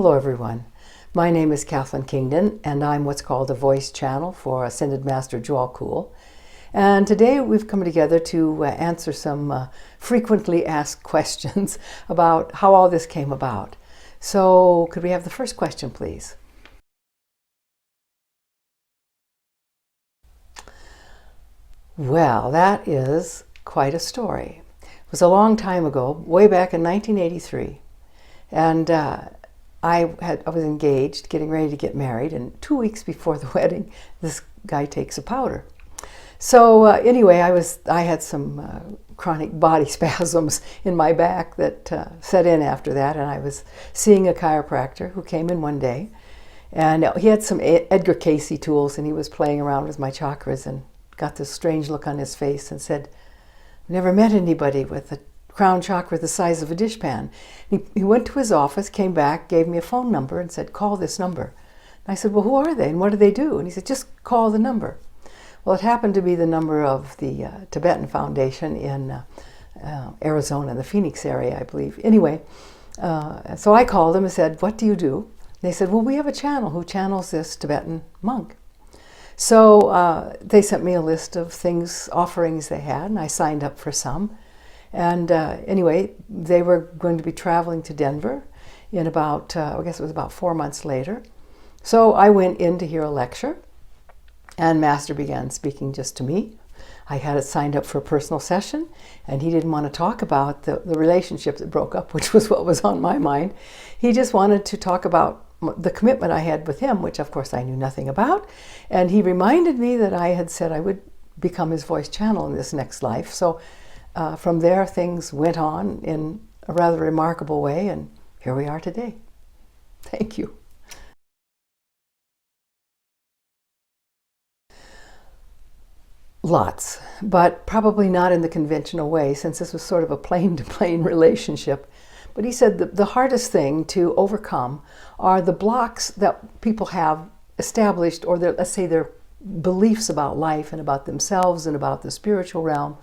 Hello everyone, my name is Kathlyn Kingdon and I'm what's called a voice channel for Ascended Master Djwhal Khul. And today we've come together to answer some frequently asked questions about how all this came about. So could we have the first question, please? Well, that is quite a story. It was a long time ago, way back in 1983. And I was engaged, getting ready to get married, and 2 weeks before the wedding, this guy takes a powder. So anyway, I had some chronic body spasms in my back that set in after that, and I was seeing a chiropractor who came in one day, and he had some Edgar Cayce tools, and he was playing around with my chakras and got this strange look on his face and said, "I've never met anybody with a crown chakra the size of a dishpan." He went to his office, came back, gave me a phone number and said, "Call this number." And I said, "Well, who are they and what do they do?" And he said, "Just call the number." Well, it happened to be the number of the Tibetan Foundation in Arizona, the Phoenix area, I believe. Anyway, so I called them and said, "What do you do?" And they said, "Well, we have a channel who channels this Tibetan monk." So they sent me a list of things, offerings they had, and I signed up for some. And anyway, they were going to be traveling to Denver in about, I guess it was about 4 months later. So I went in to hear a lecture, and Master began speaking just to me. I had it signed up for a personal session, and he didn't want to talk about the relationship that broke up, which was what was on my mind. He just wanted to talk about the commitment I had with him, which of course I knew nothing about. And he reminded me that I had said I would become his voice channel in this next life. So from there, things went on in a rather remarkable way, and here we are today. Thank you. Lots, but probably not in the conventional way, since this was sort of a plane-to-plane relationship. But he said the hardest thing to overcome are the blocks that people have established, or let's say their beliefs about life and about themselves and about the spiritual realm.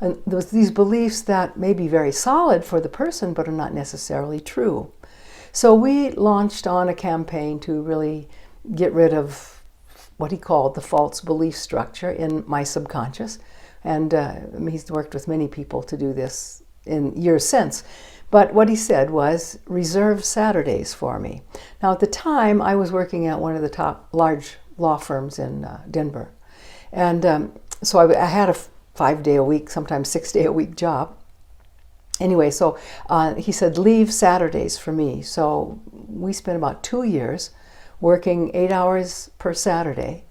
And these beliefs that may be very solid for the person, but are not necessarily true. So we launched on a campaign to really get rid of what he called the false belief structure in my subconscious. And he's worked with many people to do this in years since. But what he said was, reserve Saturdays for me. Now at the time, I was working at one of the top large law firms in Denver. And so I had a 5-day-a-week, sometimes 6-day-a-week job. Anyway, so he said, leave Saturdays for me. So we spent about 2 years working 8 hours per Saturday,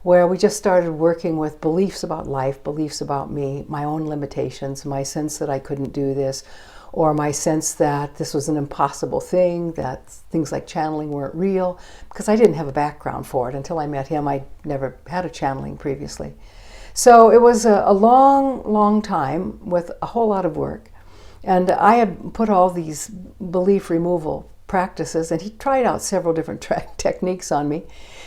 where we just started working with beliefs about life, beliefs about me, my own limitations, my sense that I couldn't do this, or my sense that this was an impossible thing, that things like channeling weren't real, because I didn't have a background for it. Until I met him, I'd never had a channeling previously. So it was a long, long time with a whole lot of work. And I had put all these belief removal practices, and he tried out several different techniques on me.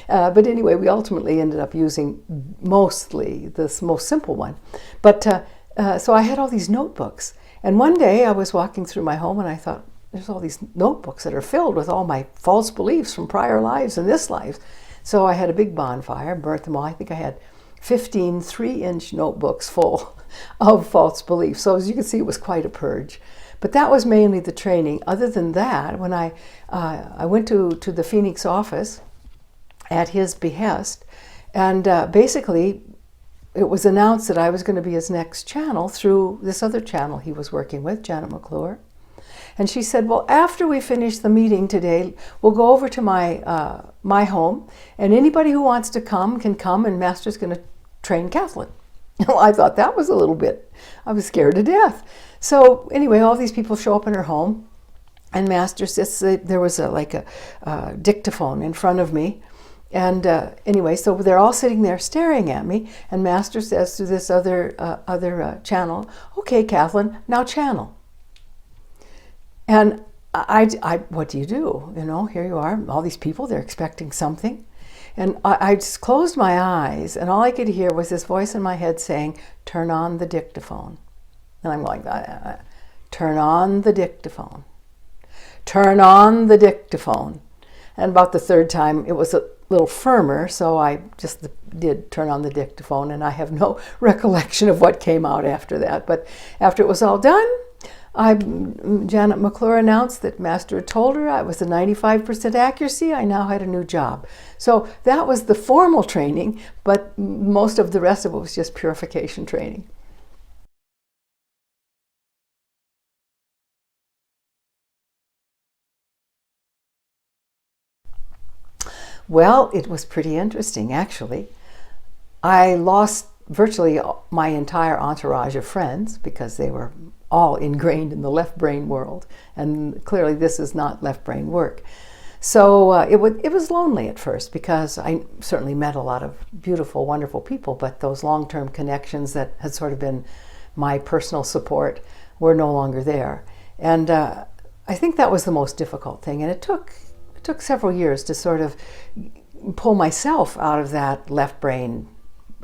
But anyway, we ultimately ended up using mostly this most simple one. But so I had all these notebooks. And one day I was walking through my home and I thought, there's all these notebooks that are filled with all my false beliefs from prior lives and this life. So I had a big bonfire, burnt them all. I think I had 15 3-inch notebooks full of false beliefs. So as you can see, it was quite a purge. But that was mainly the training. Other than that, when I went to the Phoenix office at his behest, and basically it was announced that I was going to be his next channel through this other channel he was working with, Janet McClure. And she said, well, after we finish the meeting today, we'll go over to my home, and anybody who wants to come can come, and Master's going to train Kathlyn. Well, I thought that was a little bit, I was scared to death. So anyway, all these people show up in her home, and Master sits, there was like a dictaphone in front of me. And anyway, so they're all sitting there staring at me, and Master says to this other channel, "Okay, Kathlyn, now channel." And I what do you do? You know, here you are, all these people, they're expecting something. And I just closed my eyes, and all I could hear was this voice in my head saying, "Turn on the dictaphone." And I'm going, turn on the dictaphone. turn on the dictaphone. And about the third time, it was a little firmer, so I just did turn on the dictaphone, and I have no recollection of what came out after that. But after it was all done, Janet McClure announced that Master had told her I was a 95% accuracy. I now had a new job. So that was the formal training, but most of the rest of it was just purification training. Well, it was pretty interesting, actually. I lost virtually my entire entourage of friends because they were all ingrained in the left brain world, and clearly this is not left brain work. So it was lonely at first because I certainly met a lot of beautiful, wonderful people, but those long-term connections that had sort of been my personal support were no longer there. And I think that was the most difficult thing, and it took several years to sort of pull myself out of that left brain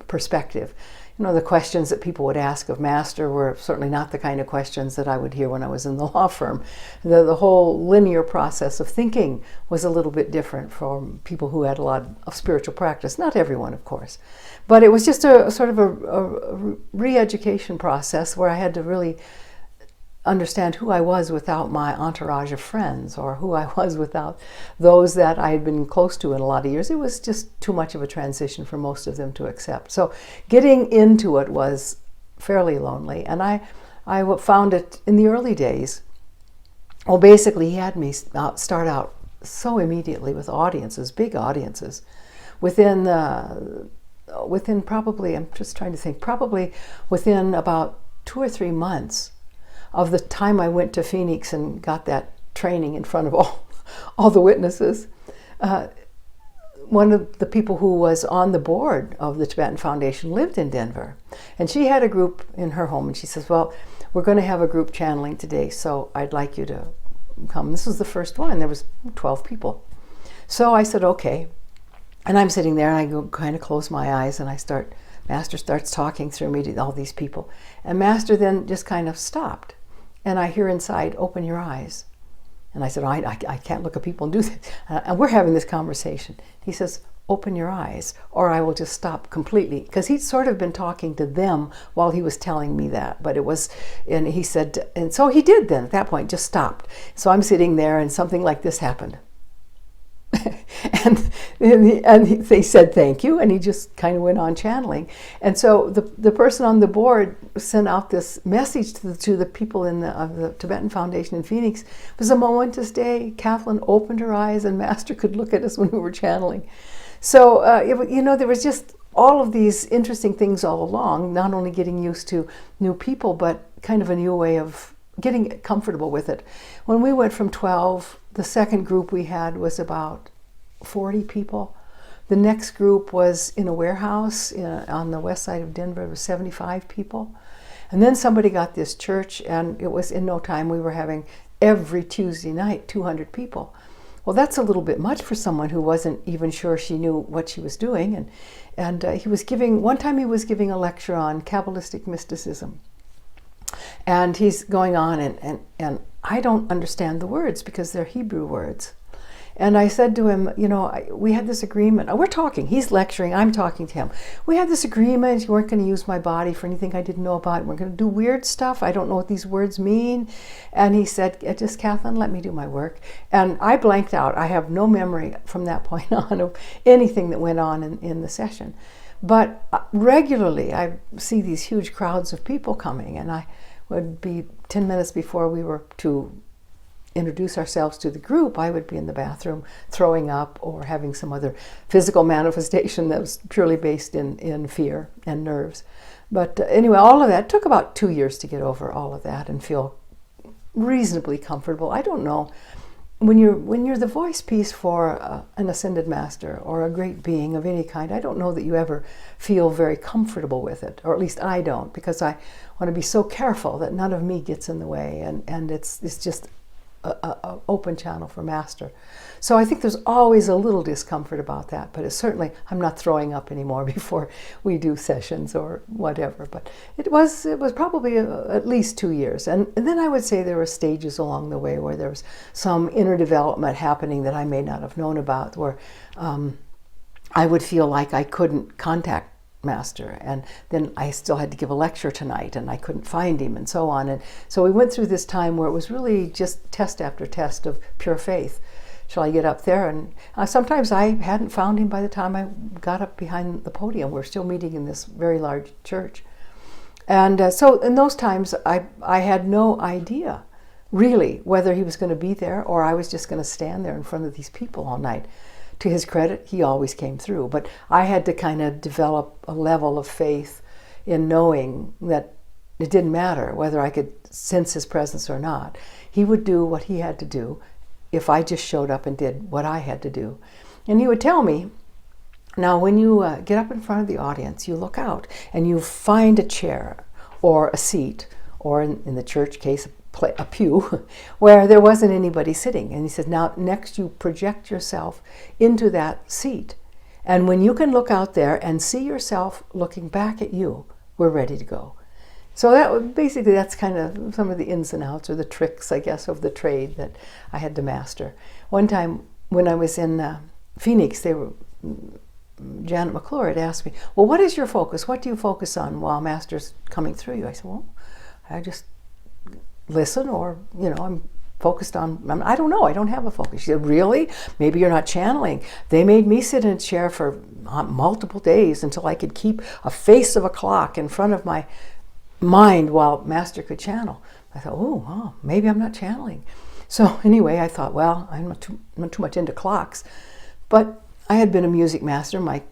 perspective. You know, the questions that people would ask of Master were certainly not the kind of questions that I would hear when I was in the law firm. The whole linear process of thinking was a little bit different from people who had a lot of spiritual practice. Not everyone, of course. But it was just a sort of a re-education process where I had to really understand who I was without my entourage of friends, or who I was without those that I had been close to in a lot of years. It was just too much of a transition for most of them to accept. So getting into it was fairly lonely, and I found it in the early days. Well, basically he had me start out so immediately with audiences, big audiences, within probably, I'm just trying to think, probably within about 2 or 3 months of the time I went to Phoenix and got that training in front of all the witnesses. One of the people who was on the board of the Tibetan Foundation lived in Denver, and she had a group in her home, and she says, well, we're going to have a group channeling today, so I'd like you to come. This was the first one. There was 12 people. So I said, okay. And I'm sitting there, and I go kind of close my eyes, and Master starts talking through me to all these people. And Master then just kind of stopped. And I hear inside, open your eyes. And I said, I can't look at people and do that. And we're having this conversation. He says, open your eyes, or I will just stop completely. Because he'd sort of been talking to them while he was telling me that. But it was, and he said, and so he did then at that point, just stopped. So I'm sitting there and something like this happened. and they said thank you, and he just kind of went on channeling. And so the person on the board sent out this message to the people in the Tibetan Foundation in Phoenix. It was a momentous day. Kathlyn opened her eyes, and Master could look at us when we were channeling. So there was just all of these interesting things all along, not only getting used to new people, but kind of a new way of getting comfortable with it. When we went from 12, the second group we had was about 40 people. The next group was in a warehouse on the west side of Denver. It was 75 people. And then somebody got this church, and it was in no time we were having every Tuesday night 200 people. Well, that's a little bit much for someone who wasn't even sure she knew what she was doing. And one time he was giving a lecture on Kabbalistic mysticism. And he's going on, and I don't understand the words because they're Hebrew words. And I said to him, we had this agreement. We're talking. He's lecturing. I'm talking to him. We had this agreement. You weren't going to use my body for anything I didn't know about. We're going to do weird stuff. I don't know what these words mean. And he said, just Kathlyn, let me do my work. And I blanked out. I have no memory from that point on of anything that went on in the session. But regularly, I see these huge crowds of people coming, and I would be 10 minutes before we were to introduce ourselves to the group, I would be in the bathroom throwing up or having some other physical manifestation that was purely based in fear and nerves. But anyway, all of that took about 2 years to get over all of that and feel reasonably comfortable. I don't know. When you're the voice piece for an ascended master or a great being of any kind, I don't know that you ever feel very comfortable with it, or at least I don't, because I want to be so careful that none of me gets in the way, and it's just open channel for Master. So I think there's always a little discomfort about that, but it's certainly, I'm not throwing up anymore before we do sessions or whatever. But it was probably at least 2 years. And then I would say there were stages along the way where there was some inner development happening that I may not have known about, where I would feel like I couldn't contact Master, and then I still had to give a lecture tonight and I couldn't find him, and so on. And so we went through this time where it was really just test after test of pure faith. Shall I get up there? And sometimes I hadn't found him by the time I got up behind the podium. We're still meeting in this very large church. And so in those times I had no idea really whether he was going to be there or I was just going to stand there in front of these people all night. To his credit, he always came through. But I had to kind of develop a level of faith in knowing that it didn't matter whether I could sense his presence or not. He would do what he had to do if I just showed up and did what I had to do. And he would tell me, now when you get up in front of the audience, you look out and you find a chair or a seat, or in the church case, a pew, where there wasn't anybody sitting. And he said, now next you project yourself into that seat. And when you can look out there and see yourself looking back at you, we're ready to go. So that's kind of some of the ins and outs, or the tricks, I guess, of the trade that I had to master. One time when I was in Phoenix, Janet McClure had asked me, well, what is your focus? What do you focus on while Master's coming through you? I said, well, I just listen, or, I'm focused on, I don't know, I don't have a focus. She said, really? Maybe you're not channeling. They made me sit in a chair for multiple days until I could keep a face of a clock in front of my mind while Master could channel. I thought, oh, maybe I'm not channeling. So anyway, I thought, well, I'm not too much into clocks. But I had been a music master. My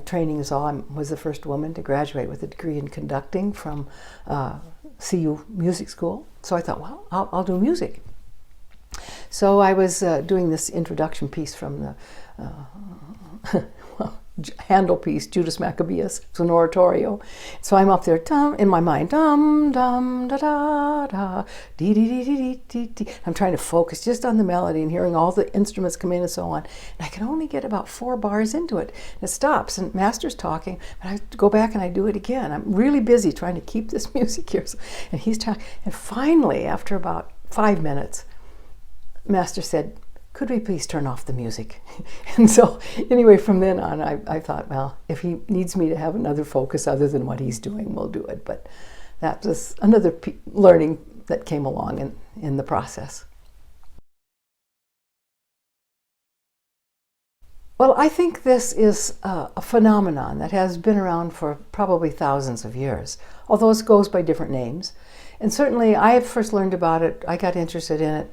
training is all. I was the first woman to graduate with a degree in conducting from CU Music School. So I thought, well, I'll do music. So I was doing this introduction piece from the Handel piece, Judas Maccabeus. It's an oratorio. So I'm up there, in my mind, dum dum da da da, dee dee dee dee dee dee. I'm trying to focus just on the melody and hearing all the instruments come in and so on. And I can only get about 4 bars into it. And it stops, and Master's talking, and I go back and I do it again. I'm really busy trying to keep this music here. And he's talking. And finally, after about 5 minutes, Master said, could we please turn off the music? And so anyway, from then on, I thought, well, if he needs me to have another focus other than what he's doing, we'll do it. But that was another learning that came along in the process. Well, I think this is a phenomenon that has been around for probably thousands of years, although it goes by different names. And certainly, I first learned about it, I got interested in it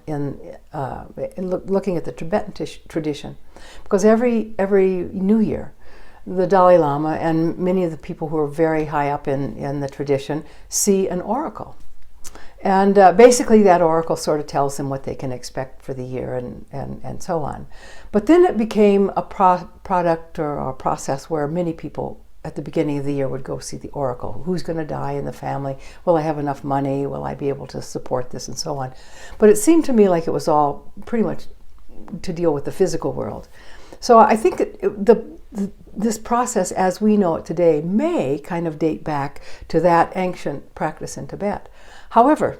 in looking at the Tibetan tradition. Because every New Year, the Dalai Lama and many of the people who are very high up in the tradition see an oracle. And basically that oracle sort of tells them what they can expect for the year and so on. But then it became a product or a process where many people at the beginning of the year would go see the oracle. Who's going to die in the family? Will I have enough money? Will I be able to support this? And so on. But it seemed to me like it was all pretty much to deal with the physical world. So I think this process as we know it today may kind of date back to that ancient practice in Tibet. However,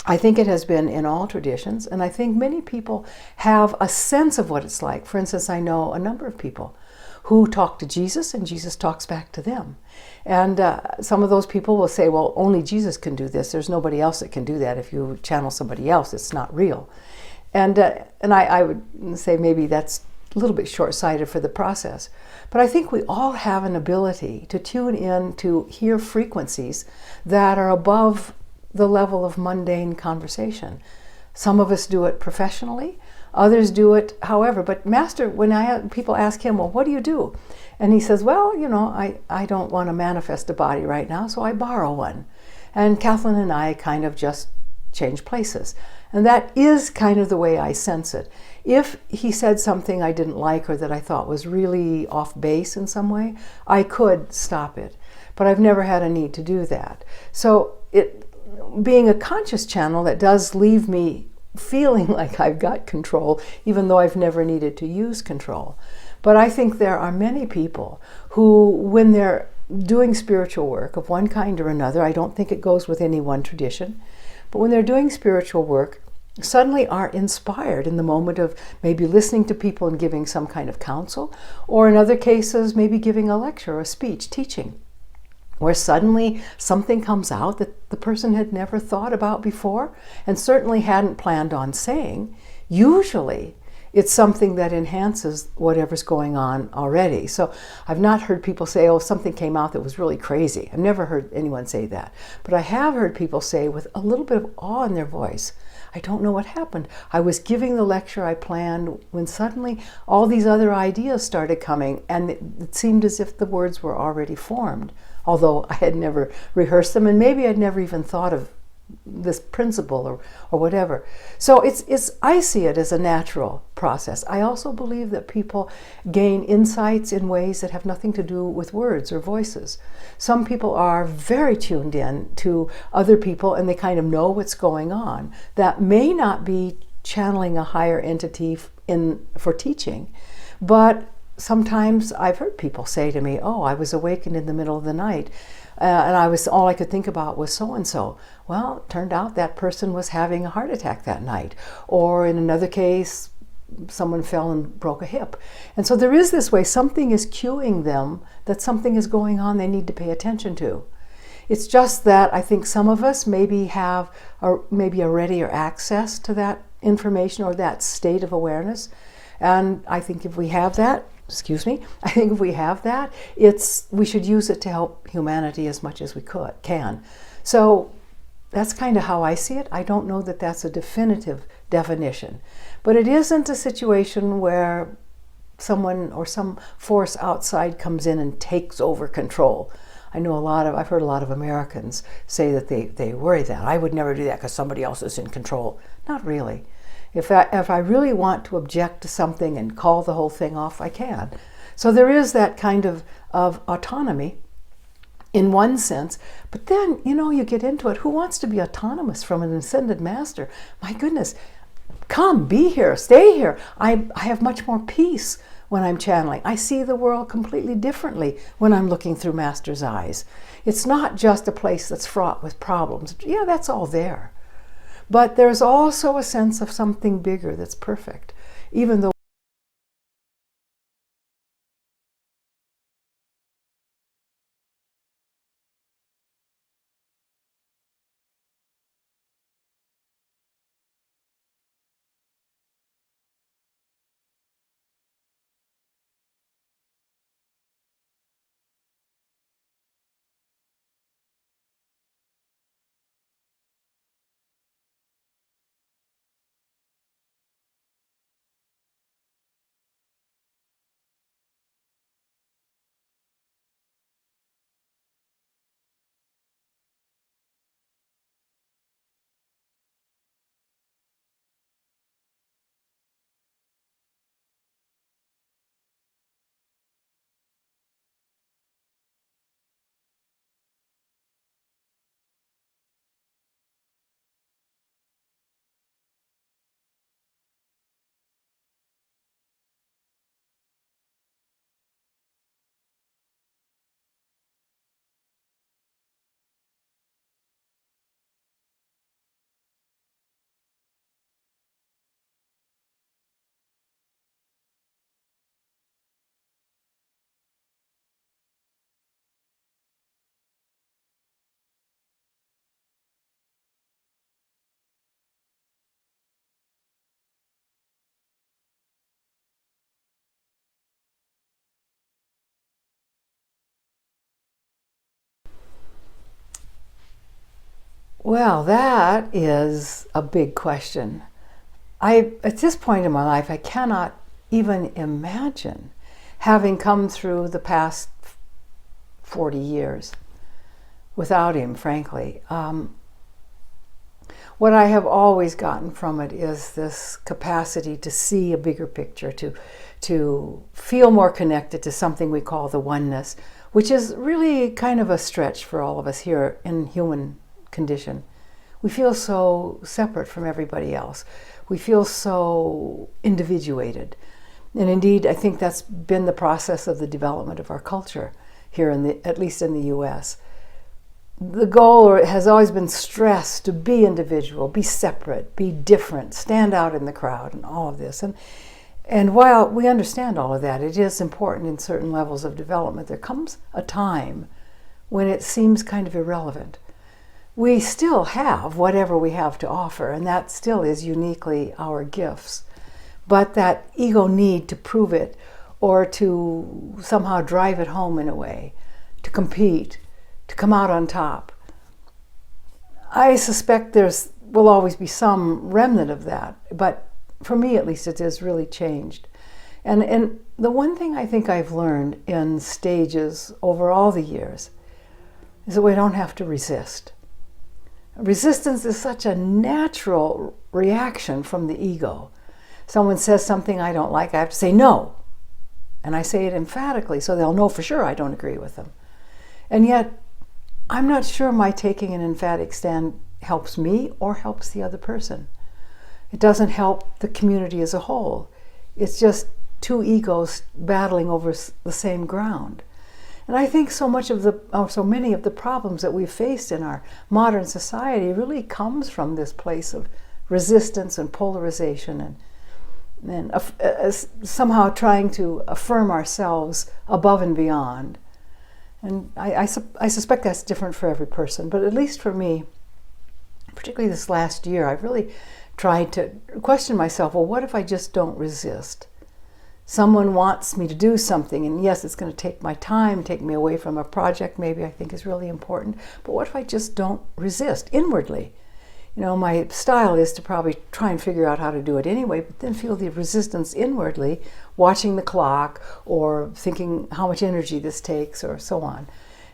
I think it has been in all traditions, and I think many people have a sense of what it's like. For instance, I know a number of people who talk to Jesus and Jesus talks back to them. And some of those people will say, well, only Jesus can do this. There's nobody else that can do that. If you channel somebody else, it's not real. And I would say maybe that's a little bit short-sighted for the process. But I think we all have an ability to tune in to hear frequencies that are above the level of mundane conversation. Some of us do it professionally. Others do it however. But Master, when people ask him, well, what do you do? And he says, well, I don't want to manifest a body right now, so I borrow one. And Kathlyn and I kind of just change places. And that is kind of the way I sense it. If he said something I didn't like or that I thought was really off base in some way, I could stop it. But I've never had a need to do that. So being a conscious channel, that does leave me feeling like I've got control, even though I've never needed to use control. But I think there are many people who, when they're doing spiritual work of one kind or another, I don't think it goes with any one tradition, but when they're doing spiritual work, suddenly are inspired in the moment of maybe listening to people and giving some kind of counsel, or in other cases, maybe giving a lecture or a speech, teaching, where suddenly something comes out that the person had never thought about before and certainly hadn't planned on saying. Usually, it's something that enhances whatever's going on already. So I've not heard people say, oh, something came out that was really crazy. I've never heard anyone say that. But I have heard people say with a little bit of awe in their voice, I don't know what happened. I was giving the lecture I planned when suddenly all these other ideas started coming, and it seemed as if the words were already formed, although I had never rehearsed them, and maybe I'd never even thought of this principle or whatever. So I see it as a natural process. I also believe that people gain insights in ways that have nothing to do with words or voices. Some people are very tuned in to other people and they kind of know what's going on. That may not be channeling a higher entity for teaching, but sometimes I've heard people say to me, oh, I was awakened in the middle of the night and all I could think about was so-and-so. Well, it turned out that person was having a heart attack that night. Or in another case, someone fell and broke a hip. And so there is this way, something is cueing them that something is going on they need to pay attention to. It's just that I think some of us maybe have maybe a readier access to that information or that state of awareness. And I think if we have that, I think if we have that, we should use it to help humanity as much as we can. So that's kind of how I see it. I don't know that that's a definitive definition, but it isn't a situation where someone or some force outside comes in and takes over control. I've heard a lot of Americans say that they worry that I would never do that because somebody else is in control. Not really. If I really want to object to something and call the whole thing off, I can. So there is that kind of autonomy in one sense, but then, you get into it. Who wants to be autonomous from an ascended master? My goodness, come, be here, stay here. I have much more peace when I'm channeling. I see the world completely differently when I'm looking through Master's eyes. It's not just a place that's fraught with problems. Yeah, that's all there. But there's also a sense of something bigger that's perfect, even though well, that is a big question. At this point in my life, I cannot even imagine having come through the past 40 years without him, frankly. What I have always gotten from it is this capacity to see a bigger picture, to feel more connected to something we call the oneness, which is really kind of a stretch for all of us here in human condition. we feel so separate from everybody else. We feel so individuated. And indeed, I think that's been the process of the development of our culture here, at least in the US. The goal has always been stressed to be individual, be separate, be different, stand out in the crowd, and all of this. And while we understand all of that, it is important in certain levels of development. There comes a time when it seems kind of irrelevant. We still have whatever we have to offer, and that still is uniquely our gifts. But that ego need to prove it, or to somehow drive it home in a way, to compete, to come out on top, I suspect will always be some remnant of that. But for me, at least, it has really changed. And the one thing I think I've learned in stages over all the years is that we don't have to resist. Resistance is such a natural reaction from the ego. Someone says something I don't like, I have to say no. And I say it emphatically so they'll know for sure I don't agree with them. And yet, I'm not sure my taking an emphatic stand helps me or helps the other person. It doesn't help the community as a whole. It's just two egos battling over the same ground. And I think so many of the problems that we've faced in our modern society really comes from this place of resistance and polarization and somehow trying to affirm ourselves above and beyond. And I suspect that's different for every person, but at least for me, particularly this last year, I've really tried to question myself, well, what if I just don't resist? Someone wants me to do something, and yes, it's going to take my time, take me away from a project maybe I think is really important, but what if I just don't resist inwardly? You know, my style is to probably try and figure out how to do it anyway, but then feel the resistance inwardly, watching the clock or thinking how much energy this takes or so on.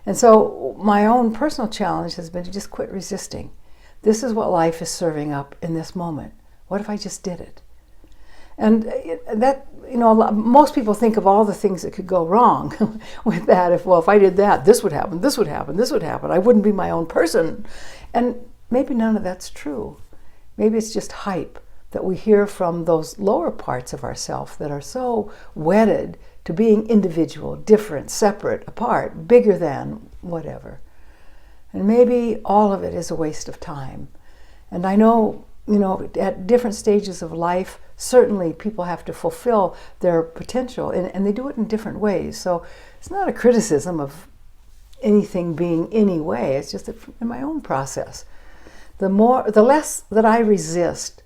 And so my own personal challenge has been to just quit resisting. This is what life is serving up in this moment. What if I just did it? And that, you know, most people think of all the things that could go wrong with that. If I did that, this would happen, this would happen, this would happen. I wouldn't be my own person. And maybe none of that's true. Maybe it's just hype that we hear from those lower parts of ourself that are so wedded to being individual, different, separate, apart, bigger than, whatever. And maybe all of it is a waste of time. And I know, you know, at different stages of life, certainly people have to fulfill their potential, and they do it in different ways. So it's not a criticism of anything being any way. It's just that in my own process, the less that I resist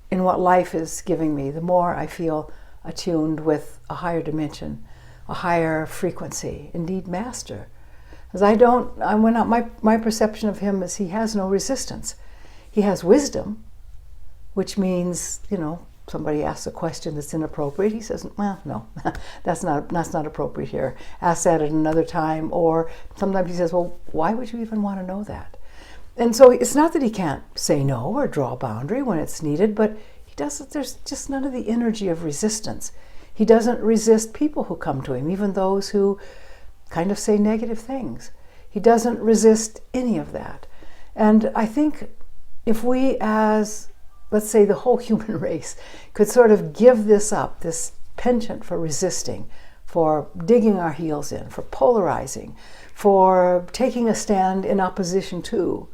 in what life is giving me, the more I feel attuned with a higher dimension, a higher frequency, indeed master. As my perception of him is he has no resistance. He has wisdom, which means, you know, somebody asks a question that's inappropriate. He says, well, no, that's not appropriate here. Ask that at another time. Or sometimes he says, well, why would you even want to know that? And so it's not that he can't say no or draw a boundary when it's needed, but there's just none of the energy of resistance. He doesn't resist people who come to him, even those who kind of say negative things. He doesn't resist any of that. And I think if we, as, let's say, the whole human race, could sort of give this up, this penchant for resisting, for digging our heels in, for polarizing, for taking a stand in opposition to,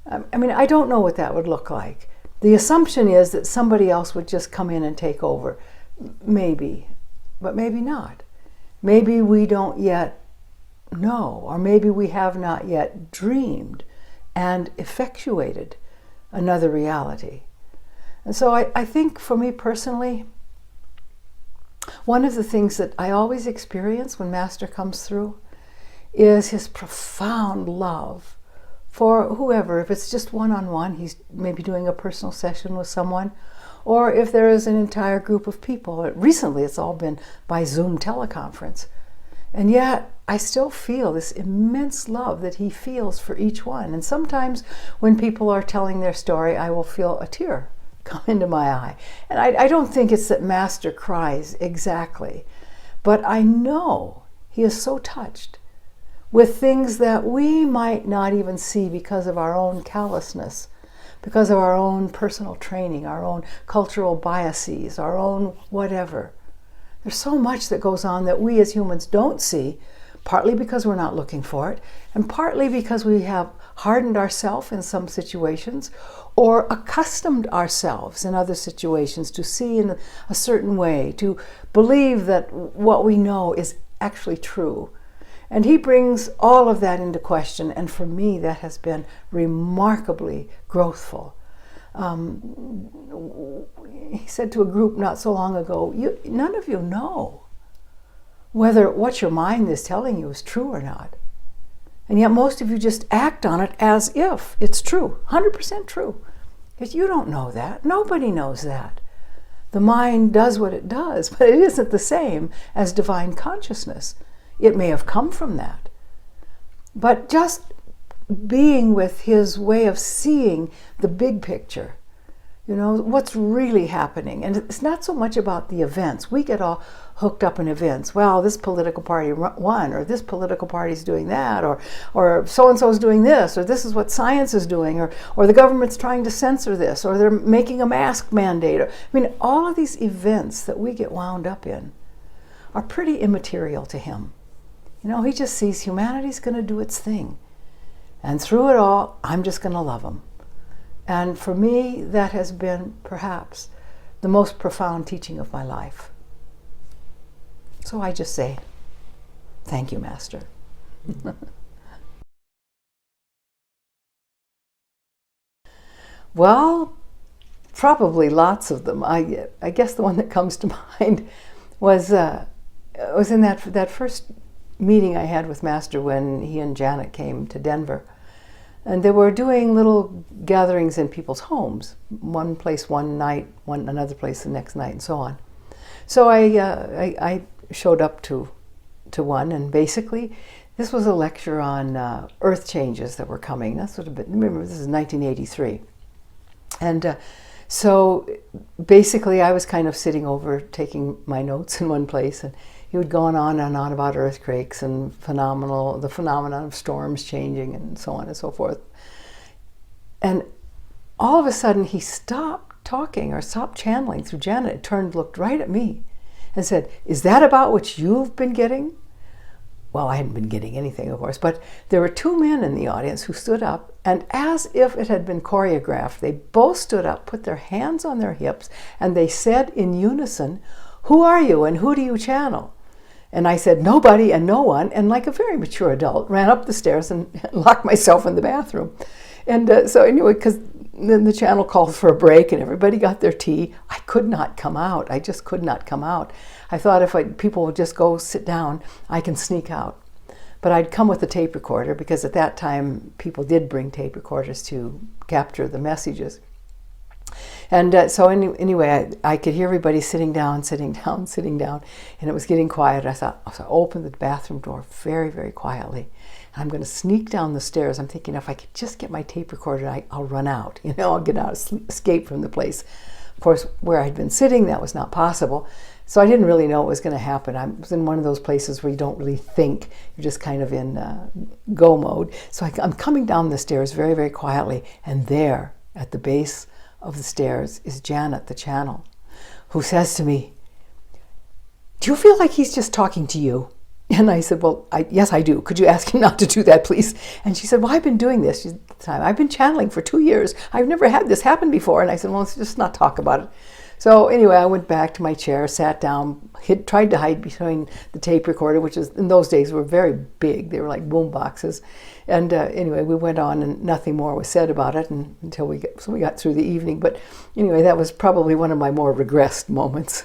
I mean, I don't know what that would look like. The assumption is that somebody else would just come in and take over. Maybe, but maybe not. Maybe we don't yet know, or maybe we have not yet dreamed and effectuated another reality. And so I think for me personally, one of the things that I always experience when Master comes through is his profound love for whoever. If it's just one-on-one, he's maybe doing a personal session with someone, or if there is an entire group of people. Recently, it's all been by Zoom teleconference. And yet, I still feel this immense love that he feels for each one. And sometimes when people are telling their story, I will feel a tear come into my eye. And I don't think it's that Master cries exactly, but I know he is so touched with things that we might not even see because of our own callousness, because of our own personal training, our own cultural biases, our own whatever. There's so much that goes on that we as humans don't see, partly because we're not looking for it, and partly because we have hardened ourselves in some situations, or accustomed ourselves in other situations to see in a certain way, to believe that what we know is actually true. And he brings all of that into question, and for me that has been remarkably growthful. He said to a group not so long ago, none of you know whether what your mind is telling you is true or not. And yet most of you just act on it as if it's true, 100% true. Because you don't know that. Nobody knows that. The mind does what it does, but it isn't the same as divine consciousness. It may have come from that. But just being with his way of seeing the big picture, you know, what's really happening. And it's not so much about the events. We get all hooked up in events. Well, this political party won, or this political party is doing that, or so-and-so is doing this, or this is what science is doing, or the government's trying to censor this, or they're making a mask mandate. I mean, all of these events that we get wound up in are pretty immaterial to him. You know, he just sees humanity's going to do its thing. And through it all, I'm just going to love them. And for me, that has been perhaps the most profound teaching of my life. So I just say, thank you, Master. Well, probably lots of them. I guess the one that comes to mind was in that first meeting I had with Master when he and Janet came to Denver. And they were doing little gatherings in people's homes, one place one night, another place the next night, and so on. So I showed up to one, and basically this was a lecture on earth changes that were coming. That's what remember, this is 1983. And so basically I was kind of sitting over taking my notes in one place, and he would go on and on about earthquakes and the phenomenon of storms changing and so on and so forth. And all of a sudden he stopped talking or stopped channeling through Janet, turned, looked right at me and said, "Is that about what you've been getting?" Well, I hadn't been getting anything, of course, but there were two men in the audience who stood up, and as if it had been choreographed, they both stood up, put their hands on their hips, and they said in unison, "Who are you and who do you channel?" And I said, "Nobody and no one," and like a very mature adult, ran up the stairs and locked myself in the bathroom. And so anyway, because then the channel called for a break and everybody got their tea, I could not come out. I just could not come out. I thought if people would just go sit down, I can sneak out. But I'd come with a tape recorder, because at that time people did bring tape recorders to capture the messages. And so anyway, I could hear everybody sitting down, and it was getting quiet. So I opened the bathroom door very, very quietly. And I'm going to sneak down the stairs. I'm thinking, if I could just get my tape recorder, I'll run out. You know, I'll get out, escape from the place. Of course, where I'd been sitting, that was not possible. So I didn't really know what was going to happen. I was in one of those places where you don't really think. You're just kind of in go mode. So I'm coming down the stairs very, very quietly. And there, at the base of the stairs, is Janet, the channel, who says to me, "Do you feel like he's just talking to you?" And I said, "Well, yes, I do. Could you ask him not to do that, please?" And she said, "Well, I've been doing this at the time. I've been channeling for 2 years. I've never had this happen before." And I said, "Well, let's just not talk about it." So anyway, I went back to my chair, sat down, tried to hide behind the tape recorder, which is, in those days, were very big. They were like boom boxes. And anyway, we went on, and nothing more was said about it until we got through the evening. But anyway, that was probably one of my more regressed moments.